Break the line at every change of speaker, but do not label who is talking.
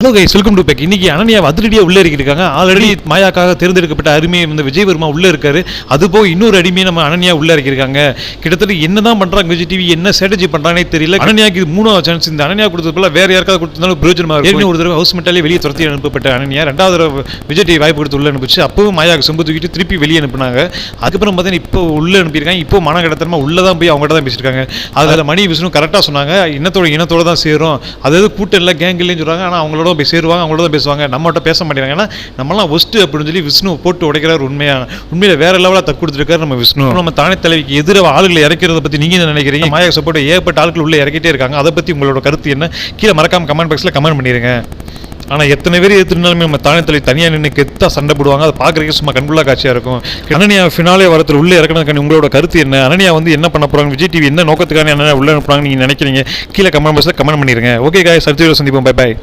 Hello guys, welcome to back. இன்னைக்கு அனன்யா அதிரடியா உள்ள இருக்காங்க. ஆல்ரெடி மாயாக்காக தேர்ந்தெடுக்கப்பட்ட அருமை வந்து விஜயவர்மா உள்ள இருக்காரு. அது போய் இன்னொரு அடிமையை நம்ம அனன்யா உள்ள இருக்காங்க. கிட்டத்தட்ட என்னதான் பண்றாங்க விஜய் டிவி, என்ன ஸ்ட்ராட்டஜி பண்றானே தெரியல. அனன்யாக்கு இது மூணாவது சான்ஸ். இந்த அனன்யா கொடுத்ததுல வேற யாருக்காவது கொடுத்திருந்தாலும் பிரயோஜனமா இருக்கும். ஒரு தடவை ஹவுஸ் மெட்டாலே வெளியே துரத்தி அனுப்பப்பட்ட அனன்யா ரெண்டாவது தடவை விஜய் டிவி வாய்ப்பு கொடுத்து உள்ள அனுப்பிச்சு. அப்பவும் மாயாக்கு சொம்பு தூக்கிட்டு திருப்பி வெளியே அனுப்புனாங்க. அதுக்கப்புறம் பார்த்தீங்கன்னா இப்போ உள்ள அனுப்பியிருக்காங்க. இப்போ மன கடத்தனமா உள்ளதான் போய் அவங்ககிட்ட தான் பேசியிருக்காங்க. அதில் மணி விஷ்ணு கரெக்டாக சொன்னாங்க, இனத்தோட தான் சேரும். அதாவது கூட்டம் இல்லை, கேங் இல்லைன்னு சொல்றாங்க. ஆனால் அவங்களோட போய் சேருவாங்க, அவங்களோட தான் பேசுவாங்க. நம்மகிட்ட பேச மாட்டேங்கிறாங்க. ஏன்னா நம்மளாம் ஒஸ்ட்டு அப்படின்னு சொல்லி விஷ்ணு போட்டு உடைக்கிறார். உண்மையில வேற லெவலாக தப்பு கொடுத்துருக்காரு நம்ம விஷ்ணு. நம்ம தானே தலைவிக்கு எதிராக ஆளுகளை இறக்கிறத பற்றி நீங்க என்ன நினைக்கிறீங்க? மாயா சப்போர்ட் ஏற்பட்ட ஆட்கள் உள்ள இறக்கிட்டே இருக்காங்க. அதை பற்றி உங்களோட கருத்து என்ன? கீழே மறக்காம கமெண்ட் பாக்ஸில் கமெண்ட் பண்ணிடுங்க. ஆனால் எத்தனை பேர் எதிர்த்தாலுமே நம்ம தானே தலை தனியாக நின்று கெத்தா சண்டை போடுவாங்க. அதை பார்க்குறதுக்கு சும்மா கண்புள்ளா காட்சியாக இருக்கும். அனன்யா ஃபினாலே வரத்தில் உள்ளே இறக்கணுக்கான உங்களோட கருத்து என்ன? அனன்யா வந்து என்ன பண்ண போகிறாங்க? விஜய் டிவி என்ன நோக்கத்துக்கான என்ன உள்ள அனுப்புறாங்க நீங்கள் நினைக்கிறீங்க? கீழே கமெண்ட் பாக்ஸில் கமெண்ட் பண்ணிடுங்க. ஓகே காய்ஸ், அடுத்த வீடியோ சந்திப்போம். Bye bye.